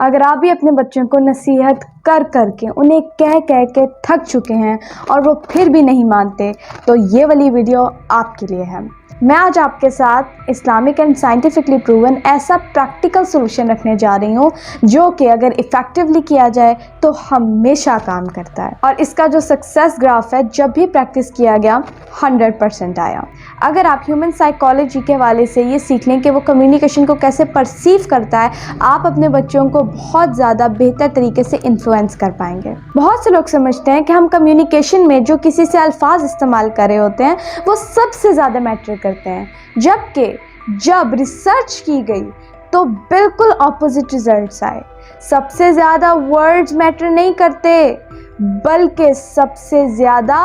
अगर आप भी अपने बच्चों को नसीहत कर कर के उन्हें कह कह के थक चुके हैं और वो फिर भी नहीं मानते, तो ये वाली वीडियो आपके लिए है। मैं आज आपके साथ इस्लामिक एंड साइंटिफिकली प्रूवन ऐसा प्रैक्टिकल सोल्यूशन रखने जा रही हूँ जो कि अगर इफ़ेक्टिवली किया जाए तो हमेशा काम करता है। और इसका जो सक्सेस ग्राफ है, जब भी प्रैक्टिस किया गया 100% आया। अगर आप ह्यूमन साइकोलॉजी के हवाले से ये सीख लें कि वो कम्युनिकेशन को कैसे परसीव करता है, आप अपने बच्चों को बहुत ज़्यादा बेहतर तरीके से इन्फ्लुएंस कर पाएंगे। बहुत से लोग समझते हैं कि हम कम्युनिकेशन में जो किसी से अल्फाज इस्तेमाल कर रहे होते हैं वो सबसे ज़्यादा मैटर करते हैं, जबकि जब रिसर्च की गई तो बिल्कुल ऑपोजिट रिजल्ट्स आए। सबसे ज़्यादा वर्ड्स मैटर नहीं करते, बल्कि सबसे ज़्यादा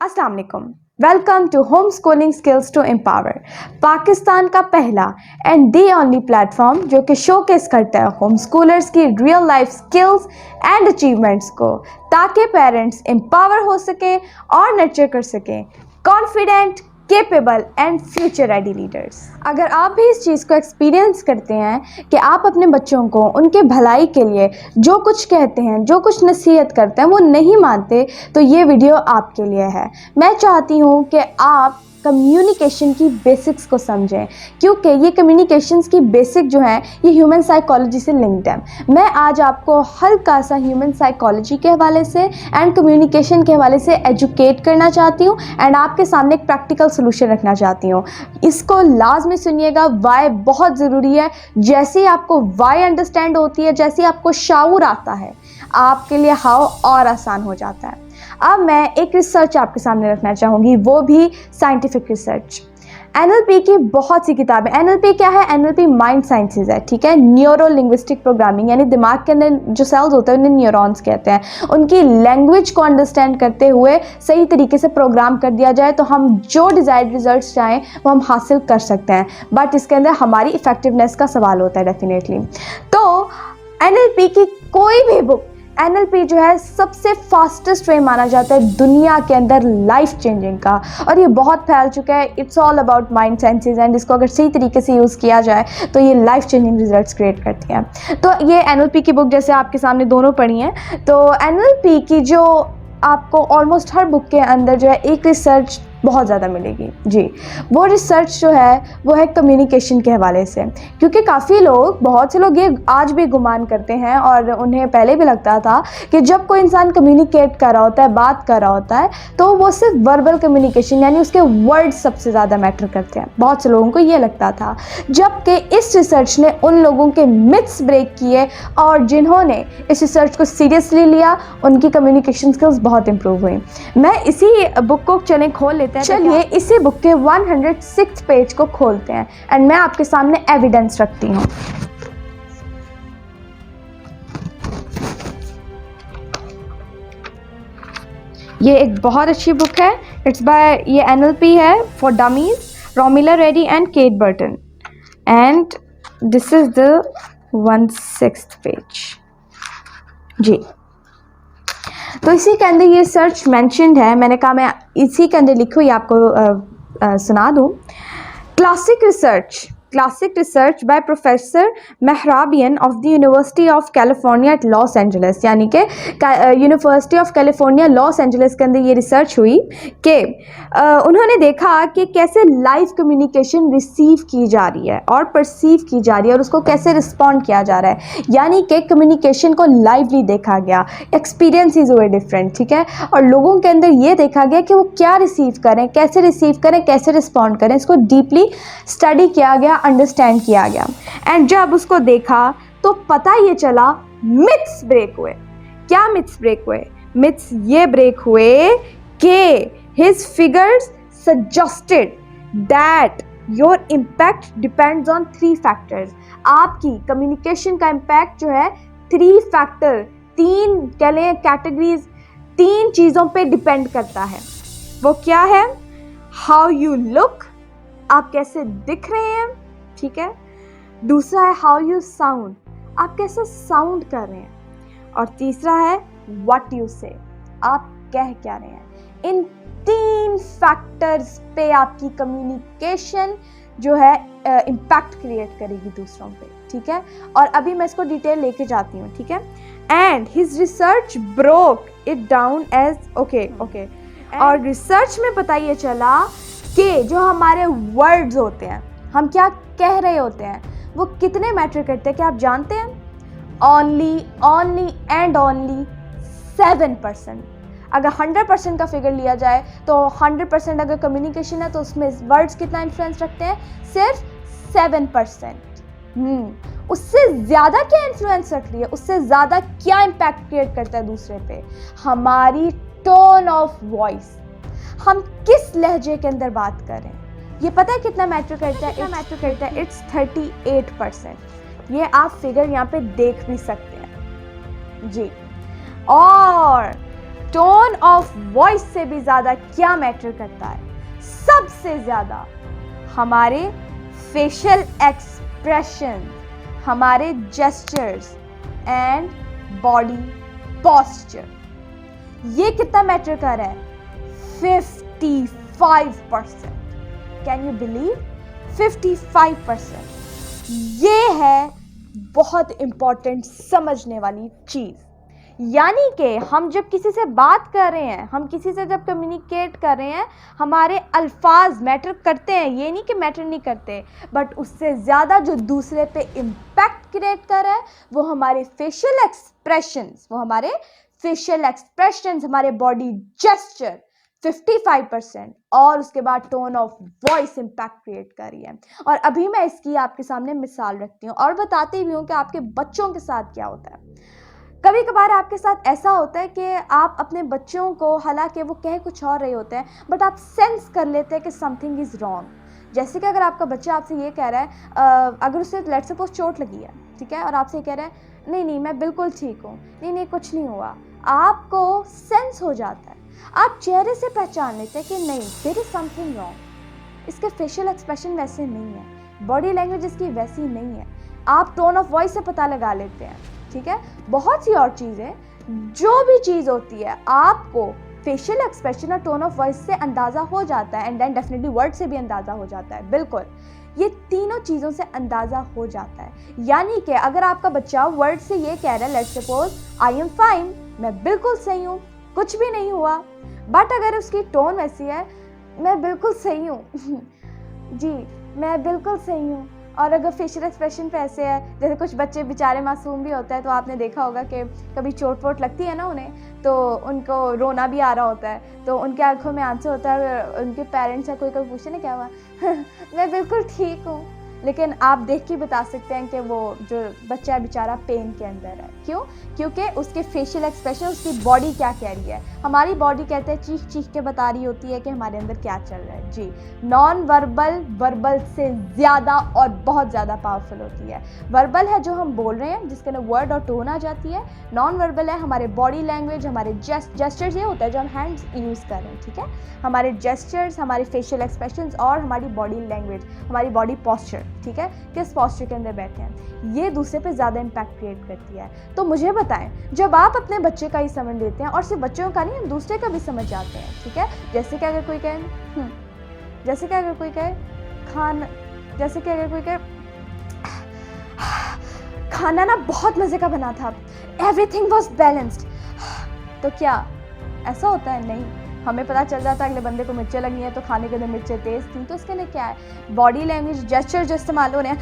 अस्सलाम वालेकुम, welcome to home schooling skills to empower, Pakistan का पहला एंड दी ओनली प्लेटफॉर्म जो कि शोकेस करता है होम स्कूलर्स की real life skills and achievements को, ताकि पेरेंट्स एम्पावर हो सके और नर्चर कर सकें confident, capable and future ready leaders. अगर आप भी इस चीज़ को एक्सपीरियंस करते हैं कि आप अपने बच्चों को उनके भलाई के लिए जो कुछ कहते हैं, जो कुछ नसीहत करते हैं, वो नहीं मानते, तो ये वीडियो आपके लिए है। मैं चाहती हूँ कि आप कम्युनिकेशन की बेसिक्स को समझें, क्योंकि ये कम्युनिकेशंस की बेसिक जो है ये ह्यूमन साइकोलॉजी से लिंक्ड है। मैं आज आपको हल्का सा ह्यूमन साइकोलॉजी के हवाले से एंड कम्युनिकेशन के हवाले से एजुकेट करना चाहती हूँ एंड आपके सामने एक प्रैक्टिकल सोल्यूशन रखना चाहती हूँ। इसको लाजमी सुनिएगा, वाई बहुत ज़रूरी है। जैसे ही आपको वाई अंडरस्टैंड होती है, जैसे ही आपको शाऊर आता है, आपके लिए हाउ और आसान हो जाता है। अब मैं एक रिसर्च आपके सामने रखना चाहूँगी, वो भी साइंटिफिक रिसर्च। NLP की बहुत सी किताबें। NLP क्या है? NLP माइंड साइंसेज है, ठीक है। न्यूरो लिंग्विस्टिक प्रोग्रामिंग, यानी दिमाग के अंदर जो सेल्स होते हैं उन्हें न्यूरॉन्स कहते हैं। उनकी लैंग्वेज को अंडरस्टैंड करते हुए सही तरीके से प्रोग्राम कर दिया जाए तो हम जो डिज़ायर्ड रिजल्ट्स चाहें वो हम हासिल कर सकते हैं, बट इसके अंदर हमारी इफेक्टिवनेस का सवाल होता है डेफिनेटली। तो NLP की कोई भी बुक, NLP जो है सबसे फास्टेस्ट वे माना जाता है दुनिया के अंदर लाइफ चेंजिंग का, और ये बहुत फैल चुका है। It's all about mind sciences and इसको अगर सही तरीके से यूज़ किया जाए तो ये लाइफ चेंजिंग रिजल्ट्स क्रिएट करती है। तो ये NLP की बुक जैसे आपके सामने दोनों पढ़ी हैं, तो NLP की जो आपको ऑलमोस्ट हर बुक के अंदर जो है एक रिसर्च बहुत ज़्यादा मिलेगी जी। वो रिसर्च जो है वो है कम्युनिकेशन के हवाले से, क्योंकि काफ़ी लोग, बहुत से लोग ये आज भी गुमान करते हैं और उन्हें पहले भी लगता था कि जब कोई इंसान कम्युनिकेट कर रहा होता है, बात कर रहा होता है, तो वो सिर्फ वर्बल कम्युनिकेशन यानी उसके वर्ड सबसे ज़्यादा मैटर करते हैं। बहुत से लोगों को ये लगता था, जबकि इस रिसर्च ने उन लोगों के मिथ्स ब्रेक किए और जिन्होंने इस रिसर्च को सीरियसली लिया उनकी कम्युनिकेशन स्किल्स बहुत इंप्रूव हुई। मैं इसी बुक को खोल चलिए इसी बुक के 106 पेज को खोलते हैं एंड मैं आपके सामने एविडेंस रखती हूँ। ये एक बहुत अच्छी बुक है, इट्स बाय, ये NLP है for dummies, Romila Reddy and Kate Burton, and this is the 1/6 page जी। तो इसी के अंदर ये सर्च मैंशनड है। मैंने कहा मैं इसी के अंदर लिखूँ या आपको सुना दूँ। Classic research by professor Mehrabian of the university of California at Los Angeles, यानी कि university of California Los Angeles के अंदर ये रिसर्च हुई कि उन्होंने देखा कि कैसे लाइव कम्युनिकेशन रिसीव की जा रही है और परसीव की जा रही है और उसको कैसे रिस्पॉन्ड किया जा रहा है, यानी कि कम्युनिकेशन को लाइवली देखा गया, एक्सपीरियंसेस हुए डिफरेंट, ठीक है। और लोगों के अंदर ये देखा गया कि वो क्या रिसीव करें, कैसे रिसीव करें, कैसे रिस्पॉन्ड करें, इसको डीपली स्टडी किया गया, अंडरस्टैंड किया गया। एंड जब उसको देखा तो पता ये चला मिथ्स ब्रेक हुए। क्या मिथ्स ब्रेक हुए? मिथ्स ये ब्रेक हुए कि his figures suggested that your impact depends on 3 factors. आपकी कम्युनिकेशन का इम्पैक्ट जो है 3 फैक्टर, 3 कह लें कैटेगरीज, 3 चीज़ों पे डिपेंड करता है। वो क्या है? हाउ यू लुक, आप कैसे दिख रहे हैं, ठीक है। दूसरा है हाउ यू साउंड, आप कैसे साउंड कर रहे हैं, और तीसरा है व्हाट यू से, आप कह क्या रहे हैं। इन 3 फैक्टर्स पे आपकी कम्युनिकेशन जो है इम्पैक्ट क्रिएट करेगी दूसरों पे, ठीक है। और अभी मैं इसको डिटेल लेके जाती हूँ, ठीक है। And his research broke it down as okay और रिसर्च में पता ये चला कि जो हमारे वर्ड्स होते हैं, हम क्या कह रहे होते हैं, वो कितने मैटर करते हैं, क्या आप जानते हैं? Only and only 7%। अगर 100% का फिगर लिया जाए तो 100% अगर कम्युनिकेशन है तो उसमें वर्ड्स कितना इन्फ्लुएंस रखते हैं? सिर्फ 7%। उससे ज़्यादा क्या इन्फ्लुएंस रख रही है, उससे ज़्यादा क्या इम्पैक्ट क्रिएट करता है दूसरे पे? हमारी टोन ऑफ वॉइस, हम किस लहजे के अंदर बात कर रहे हैं, ये पता है कितना मैटर करता है? इट्स 38%। ये आप फिगर यहाँ पे देख भी सकते हैं जी। और टोन ऑफ वॉइस से भी ज़्यादा क्या मैटर करता है? सबसे ज़्यादा हमारे फेशियल एक्सप्रेशन, हमारे जेस्चर्स एंड बॉडी पोस्चर। ये कितना मैटर कर रहा है? 55%। Can you believe? 55%। ये है बहुत इंपॉर्टेंट समझने वाली चीज़। यानी कि हम जब किसी से बात कर रहे हैं, हम किसी से जब कम्युनिकेट कर रहे हैं, हमारे अल्फाज मैटर करते हैं, ये नहीं कि मैटर नहीं करते, बट उससे ज़्यादा जो दूसरे पे इम्पैक्ट क्रिएट कर रहा है वो हमारे फेशियल एक्सप्रेशंस, हमारे बॉडी जेस्चर 55%, और उसके बाद tone of voice impact create कर रही है। और अभी मैं इसकी आपके सामने मिसाल रखती हूँ और बताती भी हूँ कि आपके बच्चों के साथ क्या होता है। कभी कभार आपके साथ ऐसा होता है कि आप अपने बच्चों को, हालांकि वो कह कुछ और रहे होते हैं, बट आप सेंस कर लेते हैं कि समथिंग इज़ रॉन्ग। जैसे कि अगर आपका बच्चा आपसे ये कह रहा है, अगर उसे लेट्स सपोज चोट लगी है, ठीक है, और आपसे ये कह रहा है नहीं मैं बिल्कुल ठीक हूँ, नहीं कुछ नहीं हुआ, आपको सेंस हो जाता है, आप चेहरे से पहचान लेते हैं कि नहीं, देयर इज समथिंग रॉन्ग। इसके फेशियल एक्सप्रेशन वैसे नहीं है, बॉडी लैंग्वेज इसकी वैसी नहीं है, आप टोन ऑफ वॉइस से पता लगा लेते हैं, ठीक है। बहुत सी और चीज़ें, जो भी चीज़ होती है आपको फेशियल एक्सप्रेशन और टोन ऑफ वॉइस से अंदाज़ा हो जाता है, एंड देन डेफिनेटली वर्ड से भी अंदाज़ा हो जाता है। बिल्कुल, ये तीनों चीज़ों से अंदाज़ा हो जाता है। यानी कि अगर आपका बच्चा वर्ड से ये कह रहा है, let's suppose I am fine, मैं बिल्कुल सही हूँ, कुछ भी नहीं हुआ, बट अगर उसकी टोन वैसी है, मैं बिल्कुल सही हूँ जी, मैं बिल्कुल सही हूँ, और अगर फेशियल एक्सप्रेशन पे ऐसे है, जैसे कुछ बच्चे बेचारे मासूम भी होते हैं, तो आपने देखा होगा कि कभी चोट वोट लगती है ना उन्हें, तो उनको रोना भी आ रहा होता है, तो उनके आंखों में आंसू होता है, उनके पेरेंट्स से कोई पूछे ना क्या हुआ मैं बिल्कुल ठीक हूँ, लेकिन आप देख के बता सकते हैं कि वो जो बच्चा है बेचारा पेन के अंदर है। क्यों? क्योंकि उसके फेशियल एक्सप्रेशन, उसकी बॉडी क्या कह रही है। हमारी बॉडी कहते हैं चीख चीख के बता रही होती है कि हमारे अंदर क्या चल रहा है जी। नॉन वर्बल से ज़्यादा और बहुत ज़्यादा पावरफुल होती है। वर्बल है जो हम बोल रहे हैं, जिसके अंदर वर्ड और टोन आ जाती है। नॉन वर्बल है हमारे बॉडी लैंग्वेज, हमारे जेस्चर्स, ये होता है जो हम हैंड्स यूज़ कर रहे हैं, ठीक है। हमारे जेस्चर्स, हमारे फेशियल एक्सप्रेशंस और हमारी बॉडी लैंग्वेज, हमारी बॉडी पॉस्चर, ठीक है, किस पॉस्चर के अंदर बैठे हैं, ये दूसरे पे ज़्यादा इम्पैक्ट क्रिएट करती है। तो मुझे बताएं, जब आप अपने बच्चे का ही समझ लेते हैं, और सिर्फ बच्चों का नहीं, हम दूसरे का भी समझ जाते हैं, ठीक है। जैसे कि अगर कोई कहे जैसे कि अगर कोई कहे खाना ना बहुत मज़े का बना था, एवरीथिंग वॉज बैलेंस्ड, तो क्या ऐसा होता है? नहीं, हमें पता चल जाता है अगले बंदे को मिर्चें लगी हैं, तो खाने के अंदर मिर्चें तेज़ थी, तो इसके लिए क्या है, बॉडी लैंग्वेज, जेस्चर जो इस्तेमाल हो रहे हैं,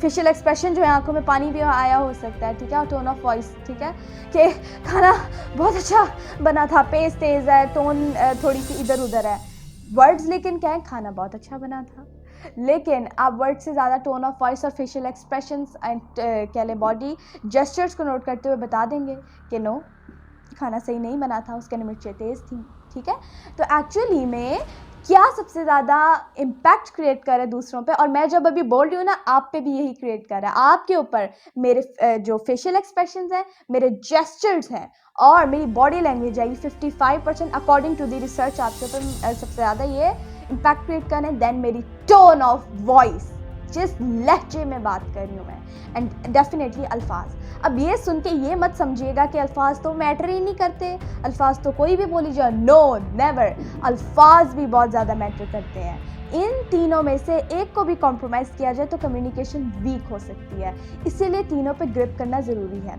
फेशियल एक्सप्रेशन जो है, आंखों में पानी भी आया हो सकता है, ठीक है, और टोन ऑफ वॉइस, ठीक है, कि खाना बहुत अच्छा बना था, पेस तेज़ है, टोन थोड़ी सी इधर उधर है। वर्ड्स लेकिन क्या है, खाना बहुत अच्छा बना था, लेकिन आप वर्ड से ज़्यादा टोन ऑफ वॉइस और फेशियल एक्सप्रेशंस एंड कह लें बॉडी जेस्चर्स को नोट करते हुए बता देंगे कि नो, खाना सही नहीं बना था, उसके अंदर मिर्चें तेज़ थी, ठीक है। तो एक्चुअली में क्या सबसे ज़्यादा इम्पैक्ट क्रिएट कर रहा है दूसरों पे, और मैं जब अभी बोल रही हूँ ना, आप पे भी यही क्रिएट कर रहा है, आपके ऊपर मेरे जो फेशियल एक्सप्रेशंस हैं, मेरे जेस्चर्स हैं और मेरी बॉडी लैंग्वेज है, ये 55% अकॉर्डिंग टू द रिसर्च आपके ऊपर सबसे ज़्यादा ये इम्पैक्ट क्रिएट कर रहे हैं। देन मेरी टोन ऑफ वॉइस, जिस लहजे में बात कर रही हूँ मैं, एंड डेफिनेटली अल्फाज। अब ये सुन के ये मत समझिएगा कि अल्फाज तो मैटर ही नहीं करते, अल्फाज तो कोई भी बोली जाए, नो नेवर, अल्फाज भी बहुत ज़्यादा मैटर करते हैं। इन तीनों में से एक को भी कॉम्प्रोमाइज़ किया जाए तो कम्युनिकेशन वीक हो सकती है, इसीलिए तीनों पे ग्रिप करना ज़रूरी है।